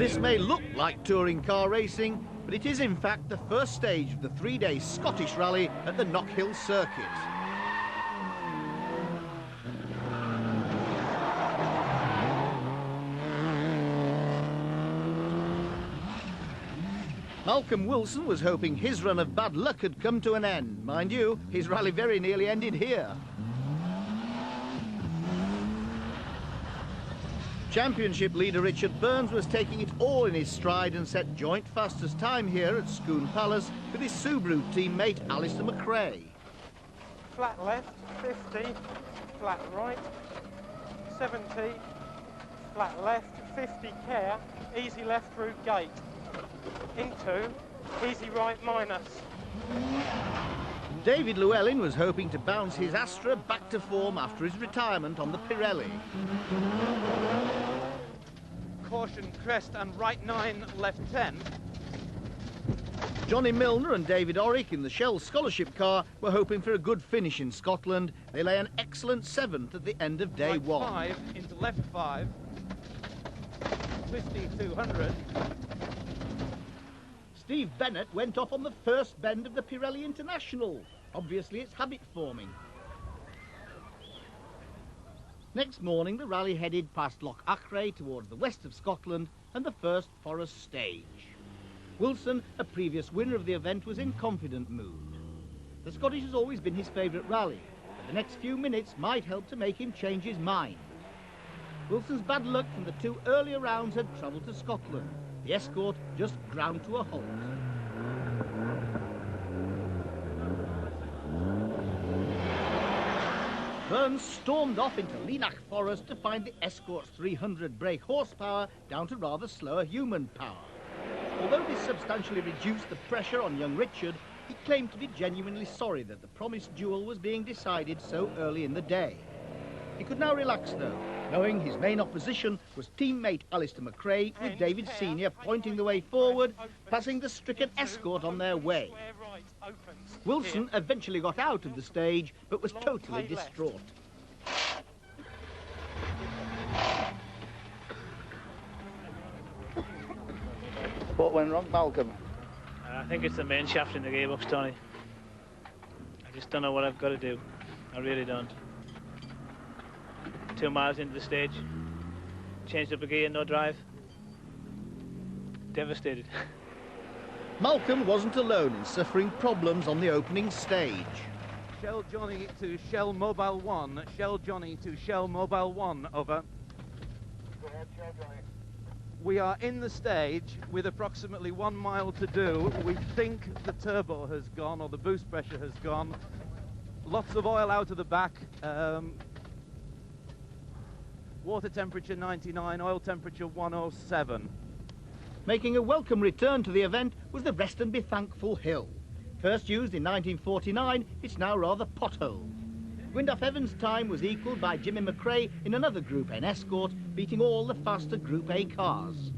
This may look like touring car racing, but it is in fact the first stage of the three-day Scottish rally at the Knockhill Circuit. Malcolm Wilson was hoping his run of bad luck had come to an end. Mind you, his rally very nearly ended here. Championship leader Richard Burns was taking it all in his stride and set joint fastest time here at Scone Palace with his Subaru teammate Alister McRae. Flat left, 50, flat right, 70, flat left, 50 care, easy left through gate, into, easy right minus. David Llewellyn was hoping to bounce his Astra back to form after his retirement on the Pirelli. Caution, crest and right 9, left 10. Jonny Milner and David Orrick in the Shell Scholarship car were hoping for a good finish in Scotland. They lay an excellent 7th at the end of day right 1. 5 into left 5, 50, 200. Steve Bennett went off on the first bend of the Pirelli International. Obviously it's habit forming. Next morning the rally headed past Loch Achray towards the west of Scotland and the first forest stage. Wilson, a previous winner of the event, was in confident mood. The Scottish has always been his favourite rally, but the next few minutes might help to make him change his mind. Wilson's bad luck from the 2 earlier rounds had travelled to Scotland. The Escort just ground to a halt. Burns stormed off into Leenach Forest to find the Escort's 300 brake horsepower down to rather slower human power. Although this substantially reduced the pressure on young Richard, he claimed to be genuinely sorry that the promised duel was being decided so early in the day. He could now relax though, knowing his main opposition was teammate Alister McRae, with David Senior pointing the way forward, passing the stricken Escort on their way. Wilson eventually got out of the stage, but was totally distraught. What went wrong, Malcolm? I think it's the main shaft in the gearbox, Tony. I just don't know what I've got to do. I really don't. 2 miles into the stage, changed up a gear, no drive. Devastated. Malcolm wasn't alone in suffering problems on the opening stage. Shell Jonny to Shell Mobile 1, Shell Jonny to Shell Mobile 1, over. Go ahead, Shell Jonny. We are in the stage with approximately 1 mile to do. We think the turbo has gone, or the boost pressure has gone. Lots of oil out of the back. Water temperature 99, oil temperature 107. Making a welcome return to the event was the Rest and Be Thankful Hill. First used in 1949, it's now rather potholed. Gwyndaf Evans' time was equalled by Jimmy McRae in another Group N Escort, beating all the faster Group A cars.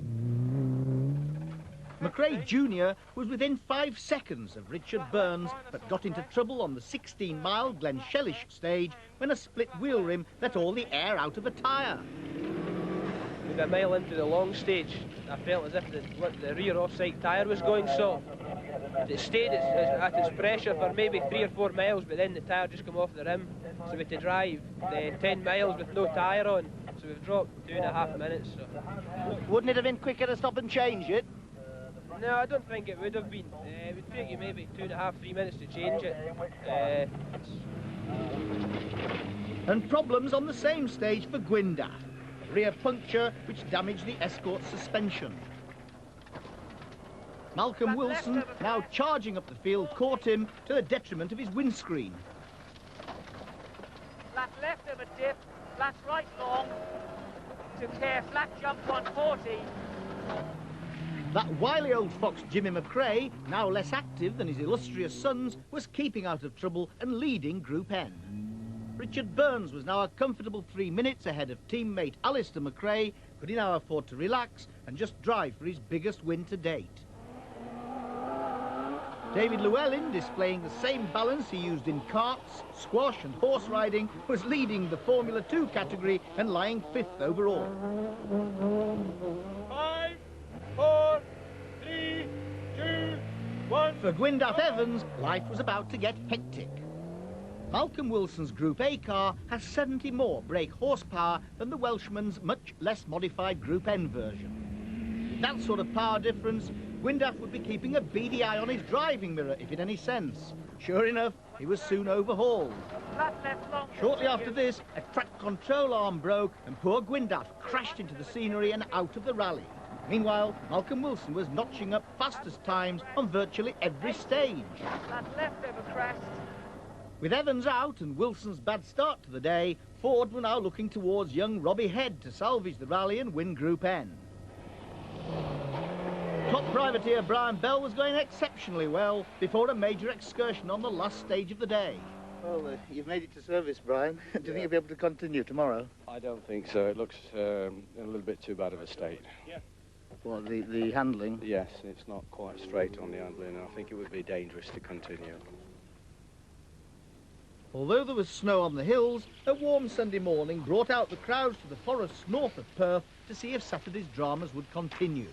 McRae Jr. was within 5 seconds of Richard Burns, but got into trouble on the 16-mile Glenshelish stage when a split wheel rim let all the air out of a tyre. With a mile into the long stage, I felt as if the rear offside tyre was going soft. It stayed at its pressure for maybe 3 or 4 miles, but then the tyre just come off the rim, so we had to drive the 10 miles with no tyre on, so we've dropped 2.5 minutes. So. Wouldn't it have been quicker to stop and change it? No, I don't think it would have been. It would take you maybe 2.5, 3 minutes to change it. And problems on the same stage for Gwyndaf. Rear puncture which damaged the Escort's suspension. Malcolm Wilson, now charging up the field, caught him to the detriment of his windscreen. Flat left of a dip, flat right long, to care, flat jump 140. That wily old fox Jimmy McRae, now less active than his illustrious sons, was keeping out of trouble and leading Group N. Richard Burns was now a comfortable 3 minutes ahead of teammate Alister McRae, could he now afford to relax and just drive for his biggest win to date. David Llewellyn, displaying the same balance he used in karts, squash and horse riding, was leading the Formula 2 category and lying 5th overall. 5, For Gwyndaf Evans, life was about to get hectic. Malcolm Wilson's Group A car has 70 more brake horsepower than the Welshman's much less modified Group N version. With that sort of power difference, Gwyndaf would be keeping a beady eye on his driving mirror, if it any sense. Sure enough, he was soon overhauled. Shortly after this, a track control arm broke and poor Gwyndaf crashed into the scenery and out of the rally. Meanwhile, Malcolm Wilson was notching up fastest times on virtually every stage. That left over crest. With Evans out and Wilson's bad start to the day, Ford were now looking towards young Robbie Head to salvage the rally and win Group N. Top privateer Brian Bell was going exceptionally well before a major excursion on the last stage of the day. Well, you've made it to service, Brian. Do you think you'll be able to continue tomorrow? I don't think so. It looks a little bit too bad of a state. What, the handling? Yes, it's not quite straight on the handling, and I think it would be dangerous to continue. Although there was snow on the hills, a warm Sunday morning brought out the crowds to the forests north of Perth to see if Saturday's dramas would continue.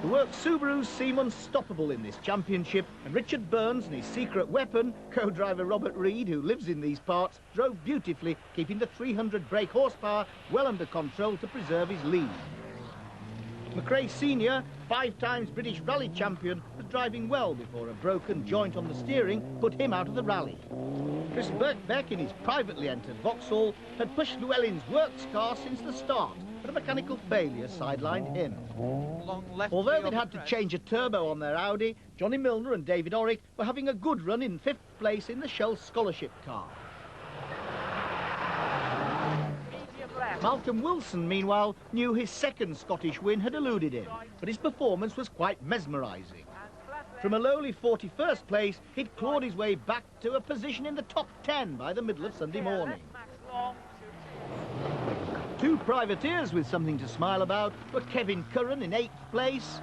The works Subarus seem unstoppable in this championship, and Richard Burns and his secret weapon, co-driver Robert Reed, who lives in these parts, drove beautifully, keeping the 300 brake horsepower well under control to preserve his lead. McRae Sr., 5 times British rally champion, was driving well before a broken joint on the steering put him out of the rally. Chris Birkbeck, in his privately entered Vauxhall, had pushed Llewellyn's works car since the start, but a mechanical failure sidelined him. Although they'd had to change a turbo on their Audi, Jonny Milner and David Orrick were having a good run in 5th place in the Shell Scholarship car. Malcolm Wilson, meanwhile, knew his second Scottish win had eluded him, but his performance was quite mesmerising. From a lowly 41st place, he'd clawed his way back to a position in the top 10 by the middle of Sunday morning. 2 privateers with something to smile about were Kevin Curran in 8th place,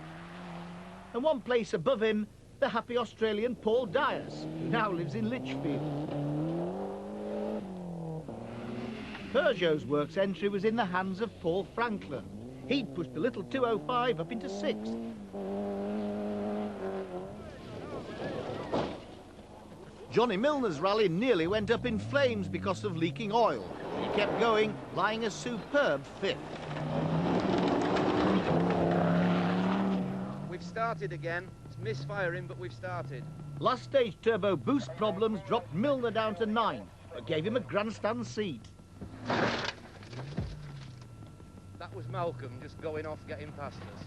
and 1 place above him, the happy Australian Paul Dias, who now lives in Lichfield. Peugeot's works entry was in the hands of Paul Franklin. He'd pushed the little 205 up into 6th. Jonny Milner's rally nearly went up in flames because of leaking oil. He kept going, lying a superb 5th. We've started again. It's misfiring, but we've started. Last stage turbo boost problems dropped Milner down to 9th, but gave him a grandstand seat. That was Malcolm just going off, getting past us.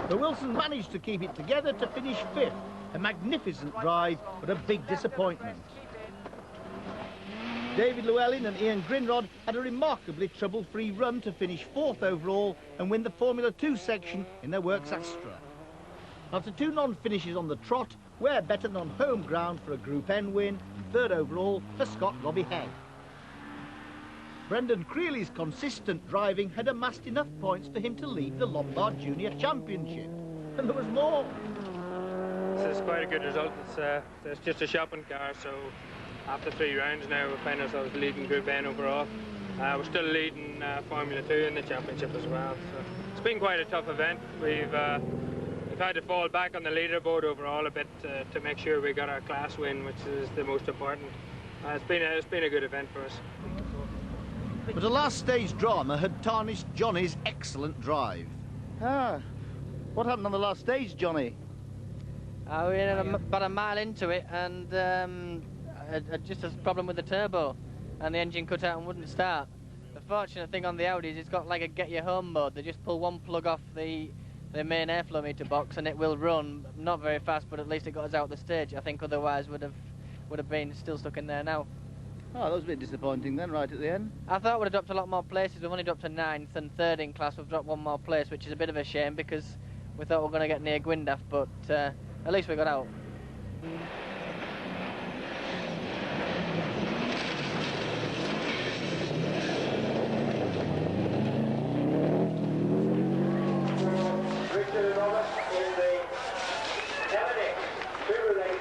But Wilson managed to keep it together to finish 5th. A magnificent drive, but a big disappointment. David Llewellyn and Ian Grinrod had a remarkably trouble-free run to finish 4th overall and win the Formula 2 section in their works Astra. After 2 non-finishes on the trot, we're better than on home ground for a Group N win, and 3rd overall for Scott Robbie Head. Brendan Creeley's consistent driving had amassed enough points for him to lead the Lombard Junior Championship. And there was more. This is quite a good result. It's just a shopping car, so after 3 rounds now we find ourselves leading Group N overall. We're still leading Formula 2 in the championship as well. So it's been quite a tough event. We've had to fall back on the leaderboard overall a bit to make sure we got our class win, which is the most important. It's been a good event for us. But a last stage drama had tarnished Johnny's excellent drive. What happened on the last stage, Johnny? We were about a mile into it, and just a problem with the turbo, and the engine cut out and wouldn't start. The fortunate thing on the Audi is it's got like a get you home mode. They just pull 1 plug off the main airflow meter box, and it will run. Not very fast, but at least it got us out the stage. I think otherwise would have been still stuck in there now. Oh, that was a bit disappointing then, right at the end. I thought we'd have dropped a lot more places. We've only dropped to 9th, and 3rd in class we've dropped 1 more place, which is a bit of a shame because we thought we were going to get near Gwyndaf, but at least we got out.